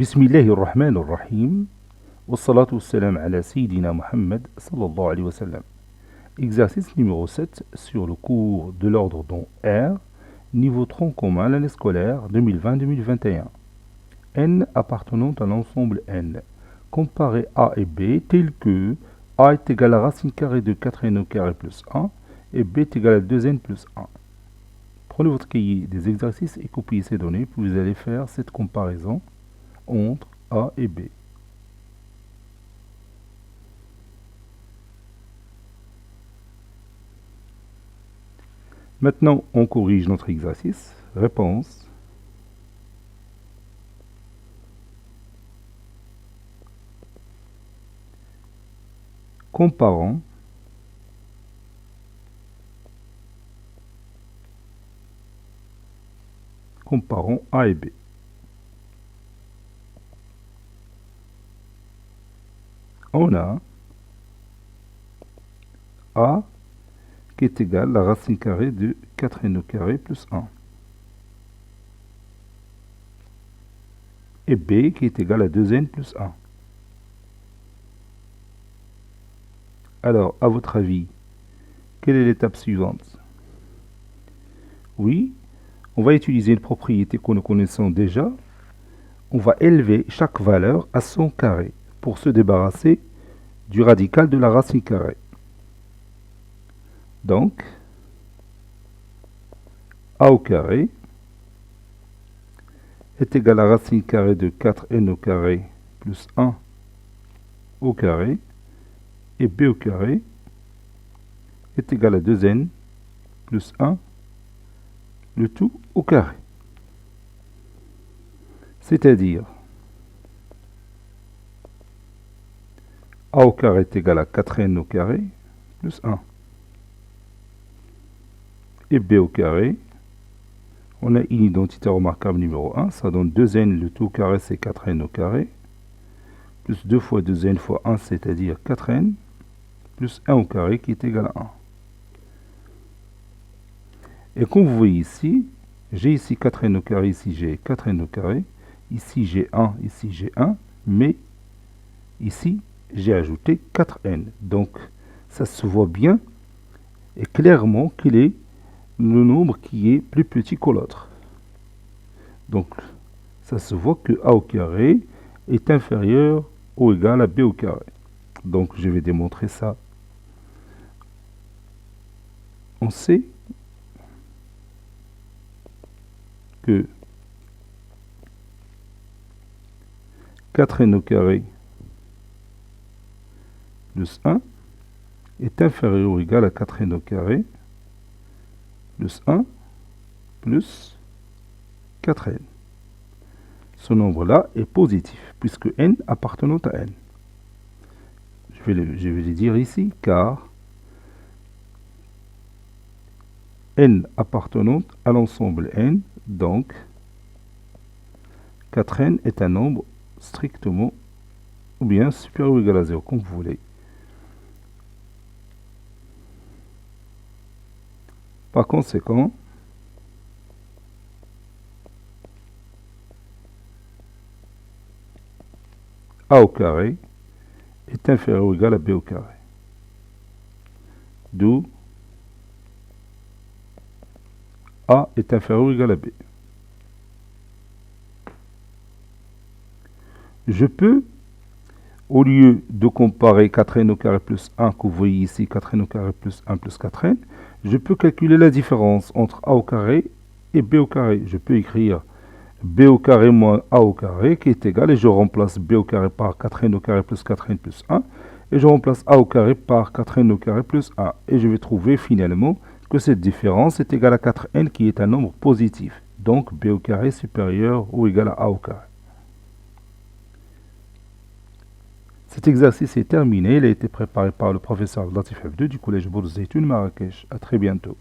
بسم الله الرحمن الرحيم والصلاة والسلام على سيدنا Muhammad sallallahu alayhi wa sallam. Exercice numéro 7 sur le cours de l'ordre dont R, niveau tronc commun l'année scolaire 2020-2021. N appartenant à l'ensemble N. Comparez A et B tel que A est égal à racine carrée de 4n au carré plus 1 et B est égal à 2n plus 1. Prenez votre cahier des exercices et copiez ces données, puis vous allez faire cette comparaison entre A et B. Maintenant, on corrige notre exercice. Réponse. Comparons A et B. On a A qui est égal à la racine carrée de 4n au carré plus 1. Et B qui est égal à 2n plus 1. Alors, à votre avis, quelle est l'étape suivante? Oui, on va utiliser une propriété que nous connaissons déjà. On va élever chaque valeur à son carré pour se débarrasser du radical de la racine carrée. Donc, A au carré est égal à racine carrée de 4n au carré plus 1 au carré, et B au carré est égal à 2n plus 1, le tout au carré. C'est-à-dire, A au carré est égal à 4n au carré plus 1. Et B au carré, on a une identité remarquable numéro 1, ça donne 2n, le tout au carré c'est 4n au carré, plus 2 fois 2n fois 1, c'est-à-dire 4n, plus 1 au carré qui est égal à 1. Et comme vous voyez ici, j'ai ici 4n au carré, ici j'ai 4n au carré, ici j'ai 1, ici j'ai 1, mais ici j'ai ajouté 4n. Donc ça se voit bien et clairement qu'il est le nombre qui est plus petit que l'autre. Donc ça se voit que A au carré est inférieur ou égal à B au carré. Donc je vais démontrer ça. On sait que 4n au carré plus 1 est inférieur ou égal à 4n au carré plus 1 plus 4n. Ce nombre-là est positif, puisque n appartenant à n. Je vais le dire ici, car n appartenant à l'ensemble n, donc 4n est un nombre strictement, ou bien supérieur ou égal à 0, comme vous voulez. Par conséquent, A au carré est inférieur ou égal à B au carré. D'où A est inférieur ou égal à B. Je peux, au lieu de comparer 4n au carré plus 1, que vous voyez ici, 4n au carré plus 1 plus 4n, je peux calculer la différence entre A au carré et B au carré. Je peux écrire B au carré moins A au carré qui est égal, et je remplace B au carré par 4n au carré plus 4n plus 1, et je remplace A au carré par 4n au carré plus 1. Et je vais trouver finalement que cette différence est égale à 4n qui est un nombre positif. Donc B au carré est supérieur ou égal à A au carré. Cet exercice est terminé. Il a été préparé par le professeur Latif F2 du collège Bourz Zeytoun Marrakech. À très bientôt.